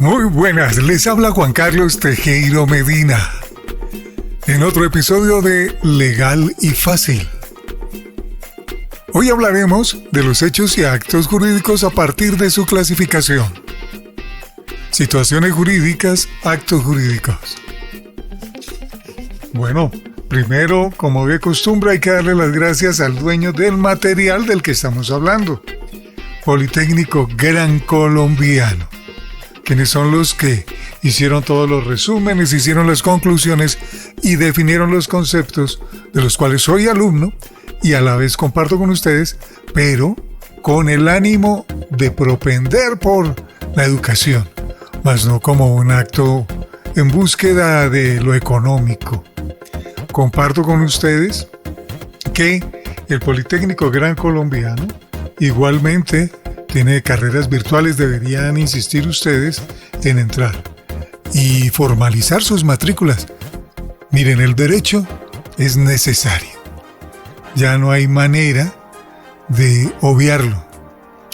Muy buenas, les habla Juan Carlos Tejero Medina. En otro episodio de Legal y Fácil. Hoy hablaremos de los hechos y actos jurídicos a partir de su clasificación. Situaciones jurídicas, actos jurídicos. Bueno, primero, como de costumbre, hay que darle las gracias al dueño del material del que estamos hablando, Politécnico Gran Colombiano, quienes son los que hicieron todos los resúmenes, hicieron las conclusiones y definieron los conceptos de los cuales soy alumno y a la vez comparto con ustedes, pero con el ánimo de propender por la educación, más no como un acto en búsqueda de lo económico. Comparto con ustedes que el Politécnico Gran Colombiano igualmente tiene carreras virtuales. Deberían insistir ustedes en entrar y formalizar sus matrículas. Miren, el derecho es necesario. Ya no hay manera de obviarlo.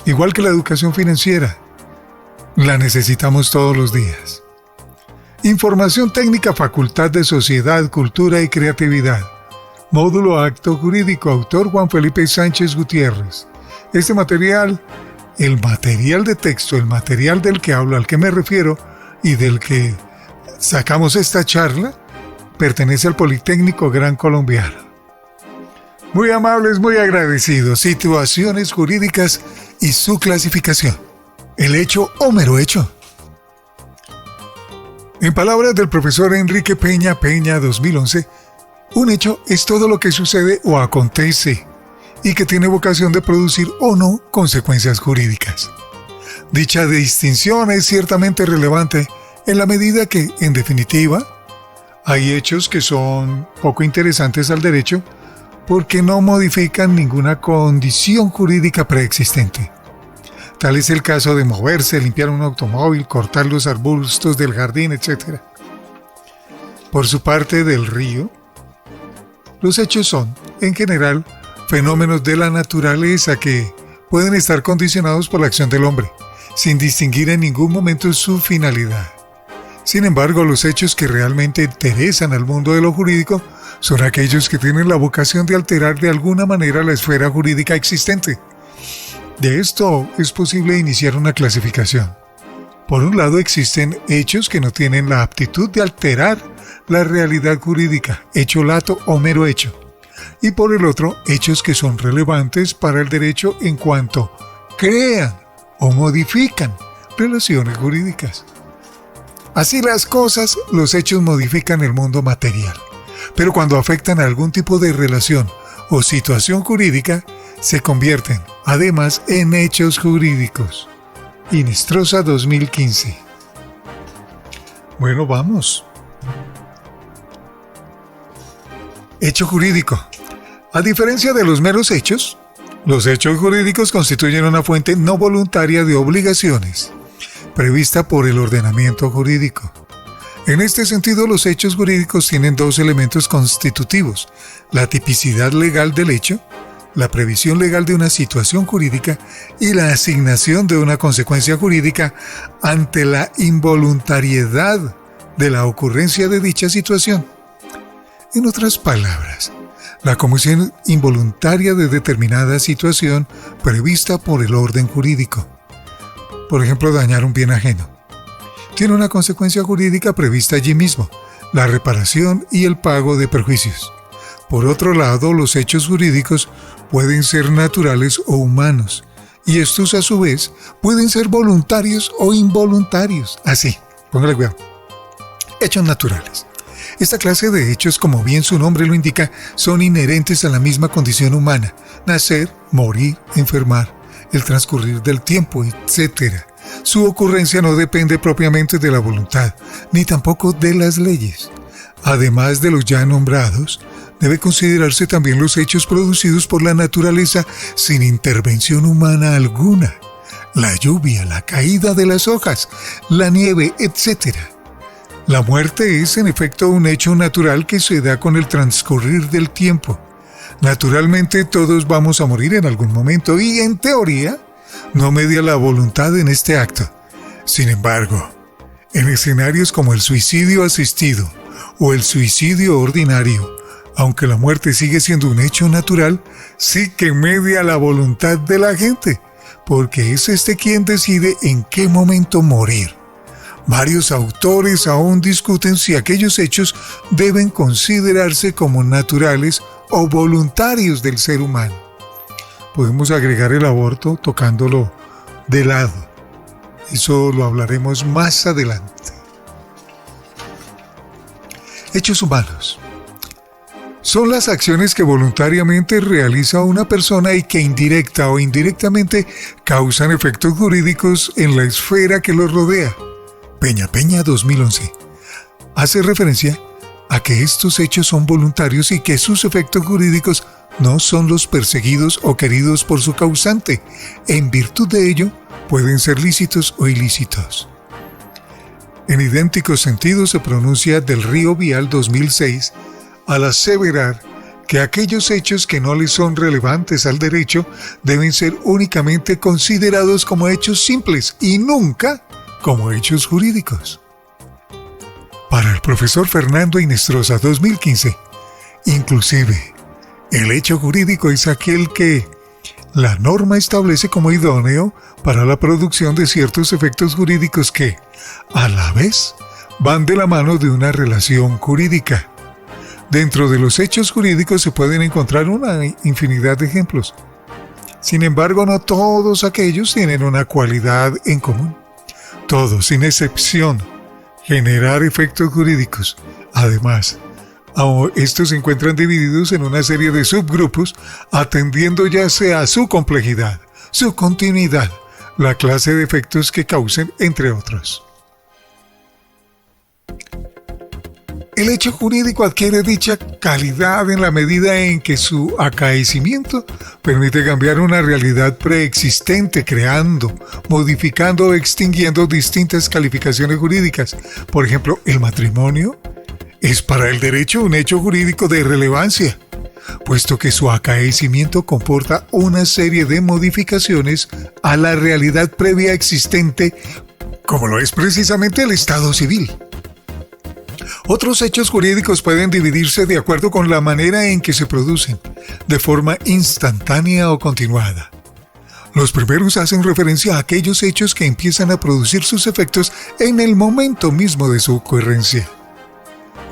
Igual que la educación financiera, la necesitamos todos los días. Información técnica, Facultad de Sociedad, Cultura y Creatividad. Módulo Acto Jurídico, autor Juan Felipe Sánchez Gutiérrez. Este material, el material de texto, el material del que hablo, al que me refiero y del que sacamos esta charla, pertenece al Politécnico Gran Colombiano. Muy amables, muy agradecidos. Situaciones jurídicas y su clasificación. El hecho o mero hecho. En palabras del profesor Enrique Peña 2011, un hecho es todo lo que sucede o acontece y que tiene vocación de producir o no consecuencias jurídicas. Dicha distinción es ciertamente relevante en la medida que, en definitiva, hay hechos que son poco interesantes al derecho porque no modifican ninguna condición jurídica preexistente. Tal es el caso de moverse, limpiar un automóvil, cortar los arbustos del jardín, etc. Por su parte del río, los hechos son, en general, fenómenos de la naturaleza que pueden estar condicionados por la acción del hombre, sin distinguir en ningún momento su finalidad. Sin embargo, los hechos que realmente interesan al mundo de lo jurídico son aquellos que tienen la vocación de alterar de alguna manera la esfera jurídica existente. De esto es posible iniciar una clasificación. Por un lado, existen hechos que no tienen la aptitud de alterar la realidad jurídica, hecho lato o mero hecho. Y por el otro, hechos que son relevantes para el derecho en cuanto crean o modifican relaciones jurídicas. Así las cosas, los hechos modifican el mundo material. Pero cuando afectan a algún tipo de relación o situación jurídica, se convierten, además, en hechos jurídicos. Inestrosa 2015. Bueno, vamos. Hecho jurídico. A diferencia de los meros hechos, los hechos jurídicos constituyen una fuente no voluntaria de obligaciones, prevista por el ordenamiento jurídico. En este sentido, los hechos jurídicos tienen dos elementos constitutivos: la tipicidad legal del hecho, la previsión legal de una situación jurídica y la asignación de una consecuencia jurídica ante la involuntariedad de la ocurrencia de dicha situación. En otras palabras, la comisión involuntaria de determinada situación prevista por el orden jurídico. Por ejemplo, dañar un bien ajeno. Tiene una consecuencia jurídica prevista allí mismo, la reparación y el pago de perjuicios. Por otro lado, los hechos jurídicos pueden ser naturales o humanos, y estos a su vez pueden ser voluntarios o involuntarios. Así, póngale cuidado. Hechos naturales. Esta clase de hechos, como bien su nombre lo indica, son inherentes a la misma condición humana: nacer, morir, enfermar, el transcurrir del tiempo, etc. Su ocurrencia no depende propiamente de la voluntad, ni tampoco de las leyes. Además de los ya nombrados, debe considerarse también los hechos producidos por la naturaleza sin intervención humana alguna: la lluvia, la caída de las hojas, la nieve, etc. La muerte es, en efecto, un hecho natural que se da con el transcurrir del tiempo. Naturalmente, todos vamos a morir en algún momento y, en teoría, no media la voluntad en este acto. Sin embargo, En escenarios como el suicidio asistido o el suicidio ordinario, aunque la muerte sigue siendo un hecho natural, sí que media la voluntad de la gente, porque es este quien decide en qué momento morir. Varios autores aún discuten si aquellos hechos deben considerarse como naturales o voluntarios del ser humano. Podemos agregar el aborto tocándolo de lado. Eso lo hablaremos más adelante. Hechos humanos. Son las acciones que voluntariamente realiza una persona y que indirecta o indirectamente causan efectos jurídicos en la esfera que los rodea. Peña 2011. Hace referencia a que estos hechos son voluntarios y que sus efectos jurídicos no son los perseguidos o queridos por su causante. En virtud de ello, pueden ser lícitos o ilícitos. En idéntico sentido se pronuncia del Río Vial 2006 al aseverar que aquellos hechos que no les son relevantes al derecho deben ser únicamente considerados como hechos simples y nunca como hechos jurídicos. Para el profesor Fernando Inestrosa 2015, inclusive, el hecho jurídico es aquel que la norma establece como idóneo para la producción de ciertos efectos jurídicos que, a la vez, van de la mano de una relación jurídica. Dentro de los hechos jurídicos se pueden encontrar una infinidad de ejemplos. Sin embargo, no todos aquellos tienen una cualidad en común. Todos, sin excepción, generar efectos jurídicos. Además, estos se encuentran divididos en una serie de subgrupos, atendiendo ya sea a su complejidad, su continuidad, la clase de efectos que causen, entre otros. El hecho jurídico adquiere dicha calidad en la medida en que su acaecimiento permite cambiar una realidad preexistente, creando, modificando o extinguiendo distintas calificaciones jurídicas. Por ejemplo, el matrimonio es para el derecho un hecho jurídico de relevancia, puesto que su acaecimiento comporta una serie de modificaciones a la realidad previa existente, como lo es precisamente el Estado civil. Otros hechos jurídicos pueden dividirse de acuerdo con la manera en que se producen, de forma instantánea o continuada. Los primeros hacen referencia a aquellos hechos que empiezan a producir sus efectos en el momento mismo de su ocurrencia.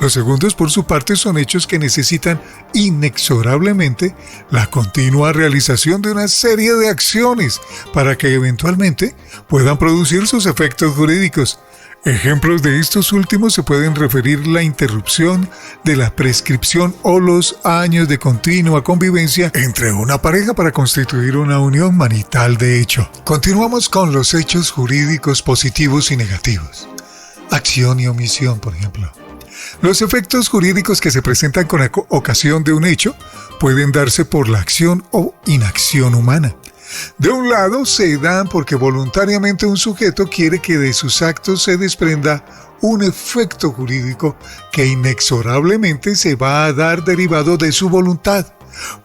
Los segundos, por su parte, son hechos que necesitan inexorablemente la continua realización de una serie de acciones para que eventualmente puedan producir sus efectos jurídicos. Ejemplos de estos últimos se pueden referir la interrupción de la prescripción o los años de continua convivencia entre una pareja para constituir una unión marital de hecho. Continuamos con los hechos jurídicos positivos y negativos. Acción y omisión, por ejemplo. Los efectos jurídicos que se presentan con ocasión de un hecho pueden darse por la acción o inacción humana. De un lado, se dan porque voluntariamente un sujeto quiere que de sus actos se desprenda un efecto jurídico que inexorablemente se va a dar derivado de su voluntad.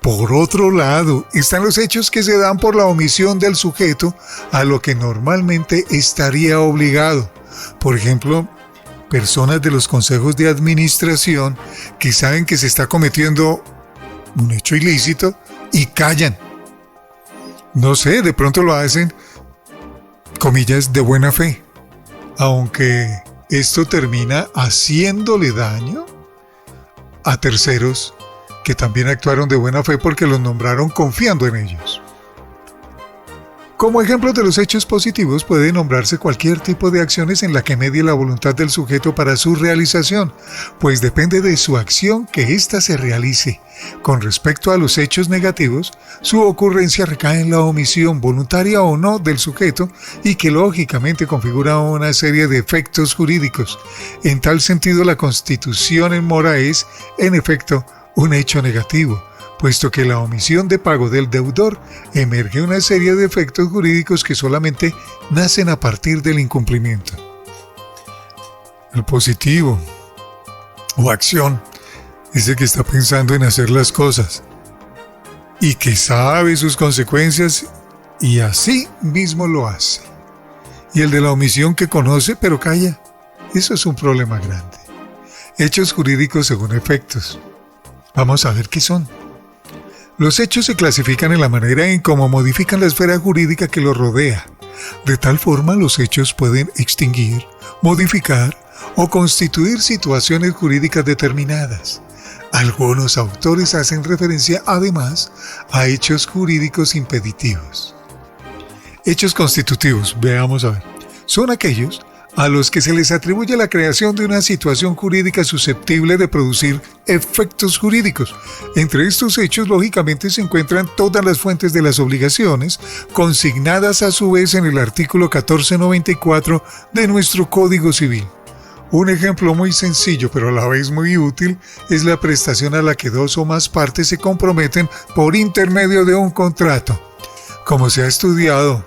Por otro lado, están los hechos que se dan por la omisión del sujeto a lo que normalmente estaría obligado. Por ejemplo, personas de los consejos de administración que saben que se está cometiendo un hecho ilícito y callan. No sé, de pronto lo hacen, comillas, de buena fe, aunque esto termina haciéndole daño a terceros que también actuaron de buena fe porque los nombraron confiando en ellos. Como ejemplos de los hechos positivos puede nombrarse cualquier tipo de acciones en la que medie la voluntad del sujeto para su realización, pues depende de su acción que ésta se realice. Con respecto a los hechos negativos, su ocurrencia recae en la omisión, voluntaria o no, del sujeto y que lógicamente configura una serie de efectos jurídicos. En tal sentido, la constitución en mora es, en efecto, un hecho negativo, puesto que la omisión de pago del deudor emerge una serie de efectos jurídicos que solamente nacen a partir del incumplimiento. El positivo o acción es el que está pensando en hacer las cosas y que sabe sus consecuencias y así mismo lo hace. Y el de la omisión que conoce pero calla, Eso es un problema grande. Hechos jurídicos según efectos. Vamos a ver qué son. Los hechos se clasifican en la manera en cómo modifican la esfera jurídica que los rodea. De tal forma, los hechos pueden extinguir, modificar o constituir situaciones jurídicas determinadas. Algunos autores hacen referencia, además, a hechos jurídicos impeditivos. Hechos constitutivos, veamos a ver, son aquellos a los que se les atribuye la creación de una situación jurídica susceptible de producir efectos jurídicos. Entre estos hechos, lógicamente, se encuentran todas las fuentes de las obligaciones, consignadas a su vez en el artículo 1494 de nuestro Código Civil. Un ejemplo muy sencillo, pero a la vez muy útil, es la prestación a la que dos o más partes se comprometen por intermedio de un contrato. Como se ha estudiado,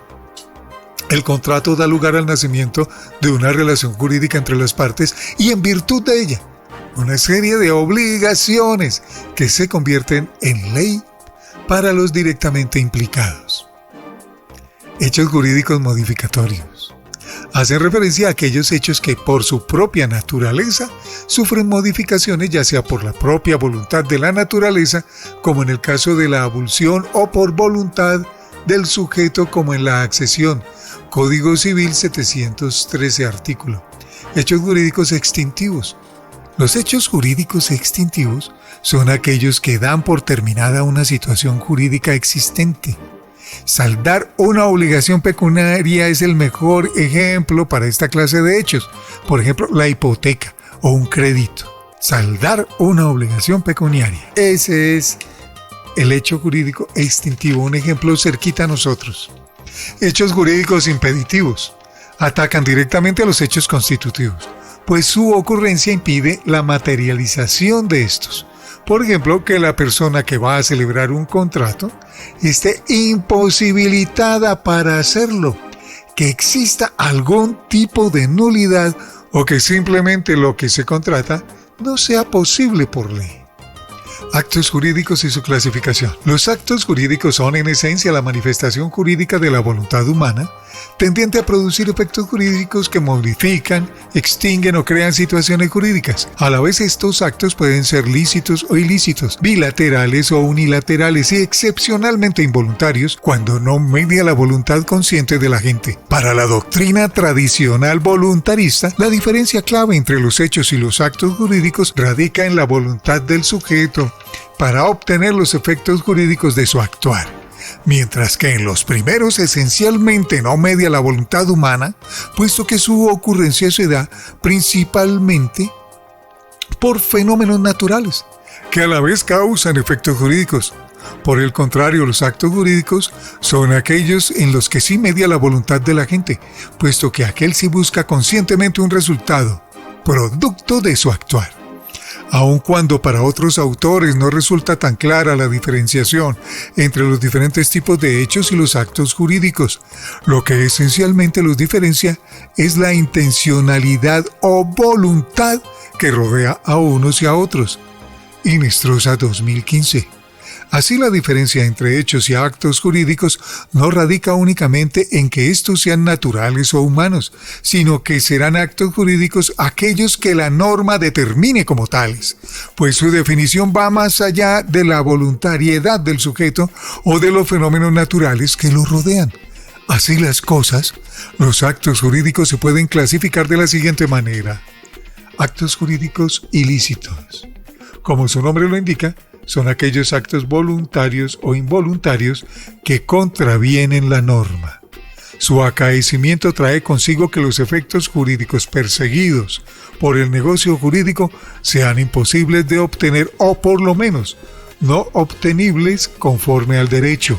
el contrato da lugar al nacimiento de una relación jurídica entre las partes y, en virtud de ella, una serie de obligaciones que se convierten en ley para los directamente implicados. Hechos jurídicos modificatorios. Hacen referencia a aquellos hechos que, por su propia naturaleza, sufren modificaciones, ya sea por la propia voluntad de la naturaleza, como en el caso de la abulsión, o por voluntad del sujeto, como en la accesión. Código Civil 713 artículo. Hechos jurídicos extintivos. Los hechos jurídicos extintivos son aquellos que dan por terminada una situación jurídica existente. Saldar una obligación pecuniaria es el mejor ejemplo para esta clase de hechos. Por ejemplo, la hipoteca o un crédito. Saldar una obligación pecuniaria. Ese es el hecho jurídico extintivo, un ejemplo cerquita a nosotros. Hechos jurídicos impeditivos. Atacan directamente a los hechos constitutivos, pues su ocurrencia impide la materialización de estos. Por ejemplo, que la persona que va a celebrar un contrato esté imposibilitada para hacerlo, que exista algún tipo de nulidad o que simplemente lo que se contrata no sea posible por ley. Actos jurídicos y su clasificación. Los actos jurídicos son en esencia la manifestación jurídica de la voluntad humana, tendiente a producir efectos jurídicos que modifican, extinguen o crean situaciones jurídicas. A la vez, estos actos pueden ser lícitos o ilícitos, bilaterales o unilaterales y excepcionalmente involuntarios cuando no media la voluntad consciente de la gente. Para la doctrina tradicional voluntarista, la diferencia clave entre los hechos y los actos jurídicos radica en la voluntad del sujeto para obtener los efectos jurídicos de su actuar, mientras que en los primeros esencialmente no media la voluntad humana, puesto que su ocurrencia se da principalmente por fenómenos naturales, que a la vez causan efectos jurídicos. Por el contrario, los actos jurídicos son aquellos en los que sí media la voluntad de la gente, puesto que aquel sí busca conscientemente un resultado, producto de su actuar. Aun cuando para otros autores no resulta tan clara la diferenciación entre los diferentes tipos de hechos y los actos jurídicos, lo que esencialmente los diferencia es la intencionalidad o voluntad que rodea a unos y a otros. Inestrosa 2015. Así, la diferencia entre hechos y actos jurídicos no radica únicamente en que estos sean naturales o humanos, sino que serán actos jurídicos aquellos que la norma determine como tales, pues su definición va más allá de la voluntariedad del sujeto o de los fenómenos naturales que lo rodean. Así las cosas, los actos jurídicos se pueden clasificar de la siguiente manera. Actos jurídicos ilícitos. Como su nombre lo indica, son aquellos actos voluntarios o involuntarios que contravienen la norma. Su acaecimiento trae consigo que los efectos jurídicos perseguidos por el negocio jurídico sean imposibles de obtener o por lo menos no obtenibles conforme al derecho.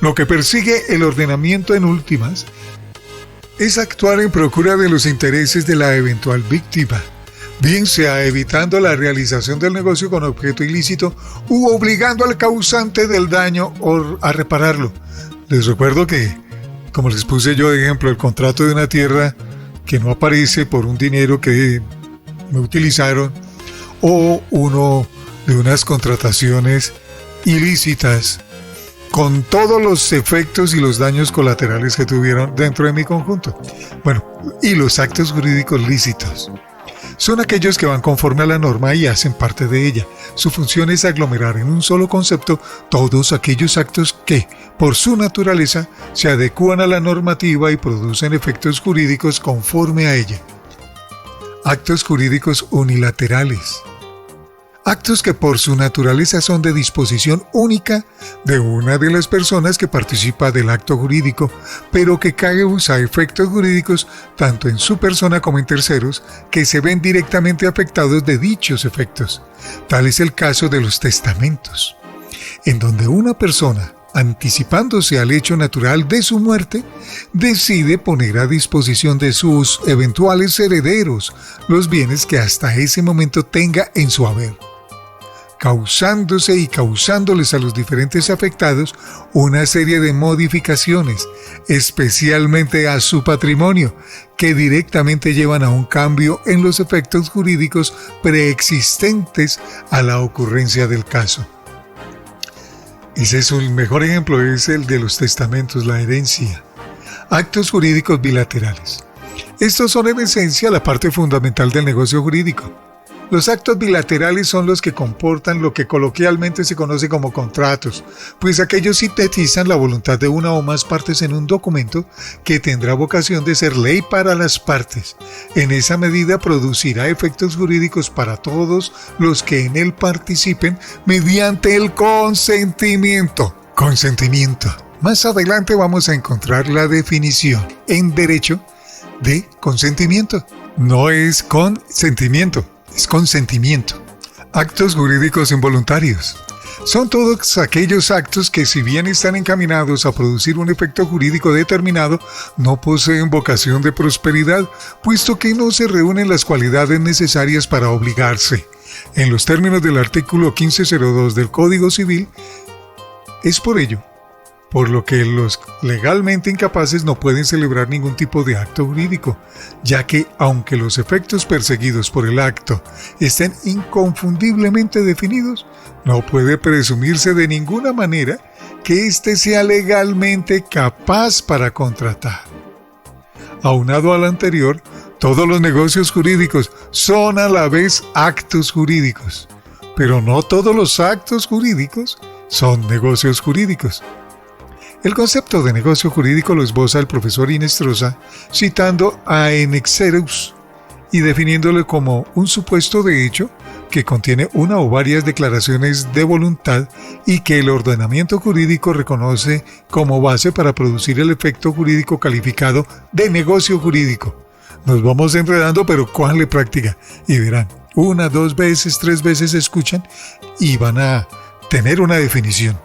Lo que persigue el ordenamiento en últimas es actuar en procura de los intereses de la eventual víctima, bien sea evitando la realización del negocio con objeto ilícito u obligando al causante del daño a repararlo. Les recuerdo que, como les puse yo de ejemplo, el contrato de una tierra que no aparece por un dinero que me utilizaron, o uno de unas contrataciones ilícitas con todos los efectos y los daños colaterales que tuvieron dentro de mi conjunto. Bueno, y los actos jurídicos lícitos son aquellos que van conforme a la norma y hacen parte de ella. Su función es aglomerar en un solo concepto todos aquellos actos que, por su naturaleza, se adecúan a la normativa y producen efectos jurídicos conforme a ella. Actos jurídicos unilaterales. Actos que por su naturaleza son de disposición única de una de las personas que participa del acto jurídico, pero que causa efectos jurídicos tanto en su persona como en terceros que se ven directamente afectados de dichos efectos. Tal es el caso de los testamentos, en donde una persona, anticipándose al hecho natural de su muerte, decide poner a disposición de sus eventuales herederos los bienes que hasta ese momento tenga en su haber, causándose y causándoles a los diferentes afectados una serie de modificaciones, especialmente a su patrimonio, que directamente llevan a un cambio en los efectos jurídicos preexistentes a la ocurrencia del caso. Ese es el mejor ejemplo, es el de los testamentos, la herencia. Actos jurídicos bilaterales. Estos son en esencia la parte fundamental del negocio jurídico. Los actos bilaterales son los que comportan lo que coloquialmente se conoce como contratos, pues aquellos sintetizan la voluntad de una o más partes en un documento que tendrá vocación de ser ley para las partes. En esa medida producirá efectos jurídicos para todos los que en él participen mediante el consentimiento. Consentimiento. Más adelante vamos a encontrar la definición en derecho de consentimiento. No es consentimiento. Es consentimiento. Actos jurídicos involuntarios. Son todos aquellos actos que, si bien están encaminados a producir un efecto jurídico determinado, no poseen vocación de prosperidad, puesto que no se reúnen las cualidades necesarias para obligarse. En los términos del artículo 1502 del Código Civil, es por ello por lo que los legalmente incapaces no pueden celebrar ningún tipo de acto jurídico, ya que, aunque los efectos perseguidos por el acto estén inconfundiblemente definidos, no puede presumirse de ninguna manera que éste sea legalmente capaz para contratar. Aunado al anterior, todos los negocios jurídicos son a la vez actos jurídicos, pero no todos los actos jurídicos son negocios jurídicos. El concepto de negocio jurídico lo esboza el profesor Inestrosa citando a Enexerus y definiéndolo como un supuesto de hecho que contiene una o varias declaraciones de voluntad y que el ordenamiento jurídico reconoce como base para producir el efecto jurídico calificado de negocio jurídico. Nos vamos enredando, pero cójanle práctica y verán, 1, 2 veces, 3 veces escuchan y van a tener una definición.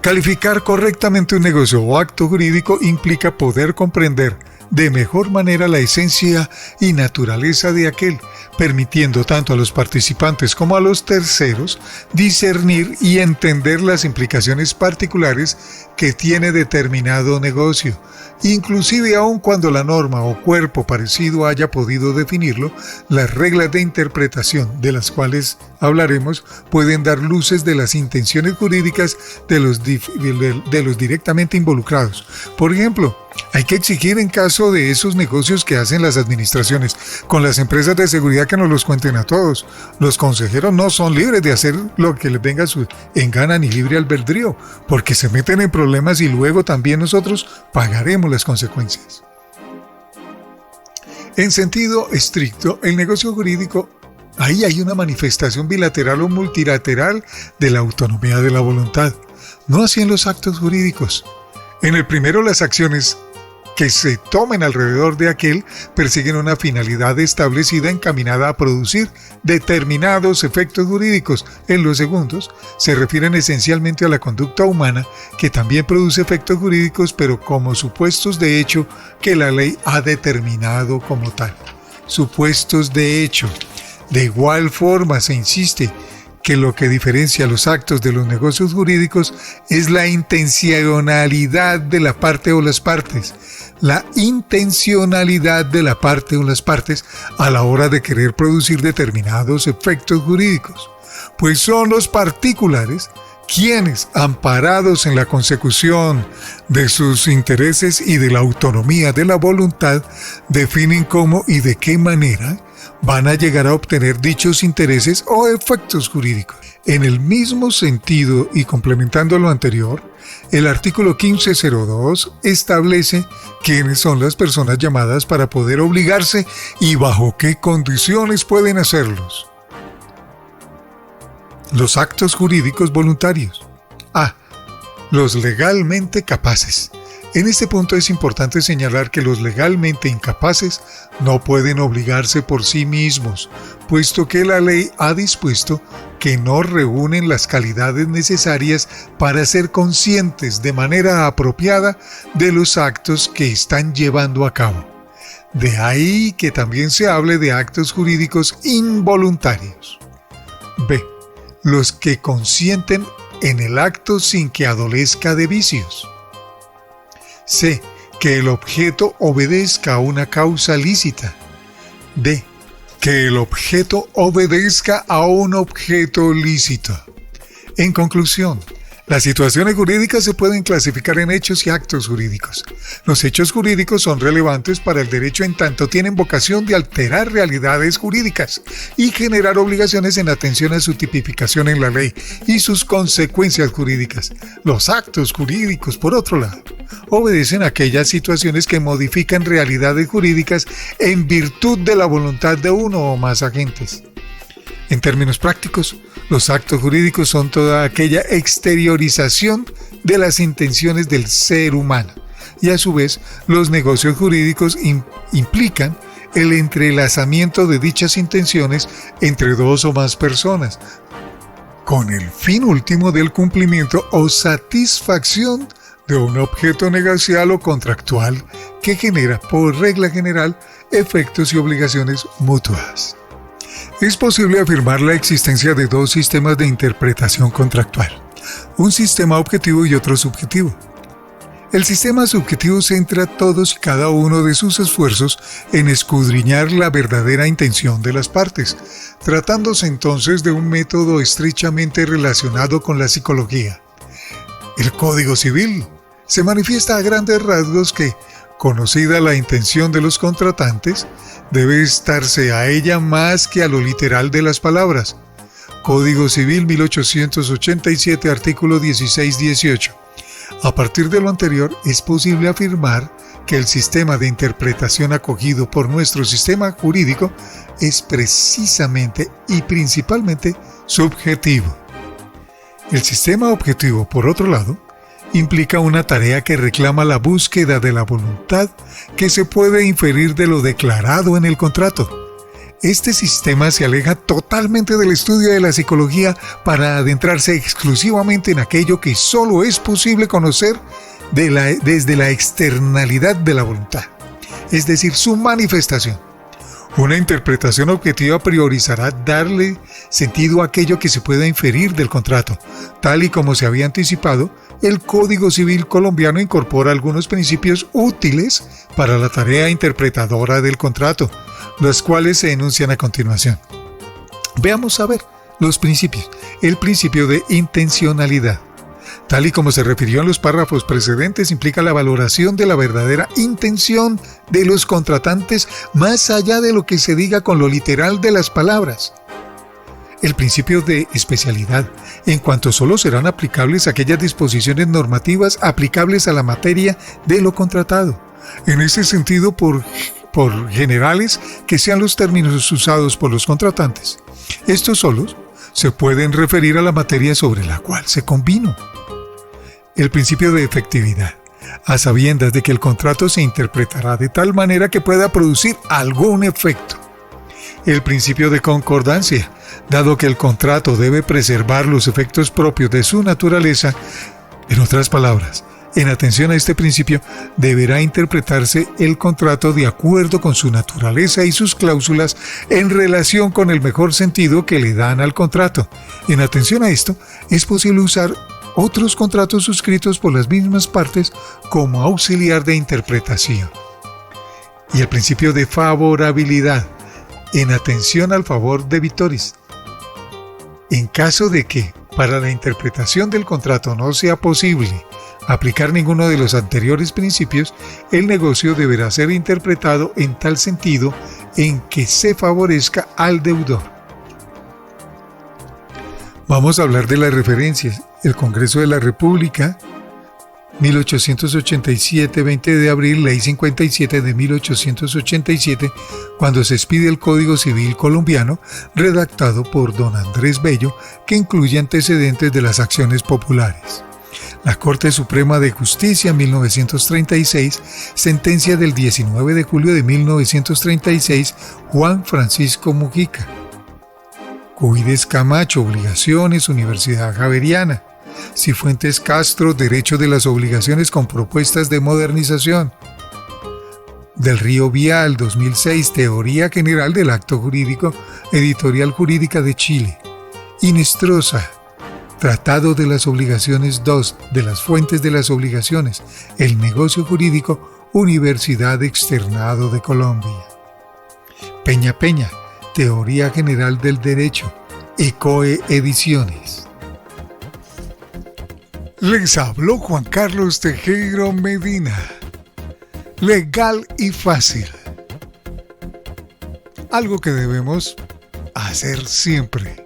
Calificar correctamente un negocio o acto jurídico implica poder comprender de mejor manera la esencia y naturaleza de aquel, permitiendo tanto a los participantes como a los terceros discernir y entender las implicaciones particulares que tiene determinado negocio. Inclusive aun cuando la norma o cuerpo parecido haya podido definirlo, las reglas de interpretación de las cuales hablaremos pueden dar luces de las intenciones jurídicas de los directamente involucrados. Por ejemplo, hay que exigir en caso de esos negocios que hacen las administraciones con las empresas de seguridad que nos los cuenten a todos. Los consejeros no son libres de hacer lo que les venga en gana ni libre albedrío, porque se meten en problemas y luego también nosotros pagaremos las consecuencias. En sentido estricto, el negocio jurídico, ahí hay una manifestación bilateral o multilateral de la autonomía de la voluntad, no así en los actos jurídicos. En el primero, las acciones que se tomen alrededor de aquel persiguen una finalidad establecida encaminada a producir determinados efectos jurídicos. En los segundos, se refieren esencialmente a la conducta humana, que también produce efectos jurídicos, pero como supuestos de hecho que la ley ha determinado como tal. Supuestos de hecho. De igual forma, se insiste que lo que diferencia los actos de los negocios jurídicos es la intencionalidad de la parte o las partes. La intencionalidad de la parte o las partes a la hora de querer producir determinados efectos jurídicos, pues son los particulares quienes, amparados en la consecución de sus intereses y de la autonomía de la voluntad, definen cómo y de qué manera van a llegar a obtener dichos intereses o efectos jurídicos. En el mismo sentido y complementando lo anterior, el artículo 1502 establece quiénes son las personas llamadas para poder obligarse y bajo qué condiciones pueden hacerlos. Los actos jurídicos voluntarios. A. Los legalmente capaces. En este punto es importante señalar que los legalmente incapaces no pueden obligarse por sí mismos, puesto que la ley ha dispuesto que no reúnen las calidades necesarias para ser conscientes de manera apropiada de los actos que están llevando a cabo. De ahí que también se hable de actos jurídicos involuntarios. B. Los que consienten en el acto sin que adolezca de vicios. C. Que el objeto obedezca a una causa lícita. D. Que el objeto obedezca a un objeto lícito. En conclusión, las situaciones jurídicas se pueden clasificar en hechos y actos jurídicos. Los hechos jurídicos son relevantes para el derecho en tanto tienen vocación de alterar realidades jurídicas y generar obligaciones en atención a su tipificación en la ley y sus consecuencias jurídicas. Los actos jurídicos, por otro lado, obedecen a aquellas situaciones que modifican realidades jurídicas en virtud de la voluntad de uno o más agentes. En términos prácticos, los actos jurídicos son toda aquella exteriorización de las intenciones del ser humano y a su vez los negocios jurídicos implican el entrelazamiento de dichas intenciones entre dos o más personas con el fin último del cumplimiento o satisfacción de un objeto negocial o contractual que genera, por regla general, efectos y obligaciones mutuas. Es posible afirmar la existencia de dos sistemas de interpretación contractual, un sistema objetivo y otro subjetivo. El sistema subjetivo centra todos y cada uno de sus esfuerzos en escudriñar la verdadera intención de las partes, tratándose entonces de un método estrechamente relacionado con la psicología. El Código Civil se manifiesta a grandes rasgos que, conocida la intención de los contratantes, debe estarse a ella más que a lo literal de las palabras. Código Civil 1887, artículo 16-18. A partir de lo anterior, es posible afirmar que el sistema de interpretación acogido por nuestro sistema jurídico es precisamente y principalmente subjetivo. El sistema objetivo, por otro lado, implica una tarea que reclama la búsqueda de la voluntad que se puede inferir de lo declarado en el contrato. Este sistema se aleja totalmente del estudio de la psicología para adentrarse exclusivamente en aquello que solo es posible conocer desde la externalidad de la voluntad, es decir, su manifestación. Una interpretación objetiva priorizará darle sentido a aquello que se pueda inferir del contrato. Tal y como se había anticipado, el Código Civil colombiano incorpora algunos principios útiles para la tarea interpretadora del contrato, los cuales se enuncian a continuación. Veamos a ver los principios. El principio de intencionalidad. Tal y como se refirió en los párrafos precedentes, implica la valoración de la verdadera intención de los contratantes más allá de lo que se diga con lo literal de las palabras. El principio de especialidad, en cuanto solo serán aplicables aquellas disposiciones normativas aplicables a la materia de lo contratado. En ese sentido, por generales que sean los términos usados por los contratantes, estos solos se pueden referir a la materia sobre la cual se convino. El principio de efectividad, a sabiendas de que el contrato se interpretará de tal manera que pueda producir algún efecto. El principio de concordancia, dado que el contrato debe preservar los efectos propios de su naturaleza. En otras palabras, en atención a este principio, deberá interpretarse el contrato de acuerdo con su naturaleza y sus cláusulas en relación con el mejor sentido que le dan al contrato. En atención a esto, es posible usar otros contratos suscritos por las mismas partes como auxiliar de interpretación. Y el principio de favorabilidad, en atención al favor debitoris. En caso de que, para la interpretación del contrato no sea posible aplicar ninguno de los anteriores principios, el negocio deberá ser interpretado en tal sentido en que se favorezca al deudor. Vamos a hablar de las referencias. El Congreso de la República, 1887, 20 de abril, Ley 57 de 1887, cuando se expide el Código Civil colombiano, redactado por don Andrés Bello, que incluye antecedentes de las acciones populares. La Corte Suprema de Justicia, 1936, sentencia del 19 de julio de 1936, Juan Francisco Mujica. Cuides Camacho, Obligaciones, Universidad Javeriana. Cifuentes Castro, Derecho de las Obligaciones con propuestas de modernización. Del Río Vial, 2006, Teoría General del Acto Jurídico, Editorial Jurídica de Chile. Inestrosa, Tratado de las Obligaciones 2, de las Fuentes de las Obligaciones, el Negocio Jurídico, Universidad Externado de Colombia. Peña Peña, Teoría General del Derecho, ECOE Ediciones. Les habló Juan Carlos Tejero Medina. Legal y fácil. Algo que debemos hacer siempre.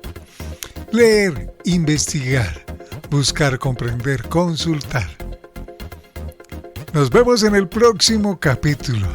Leer, investigar, buscar, comprender, consultar. Nos vemos en el próximo capítulo.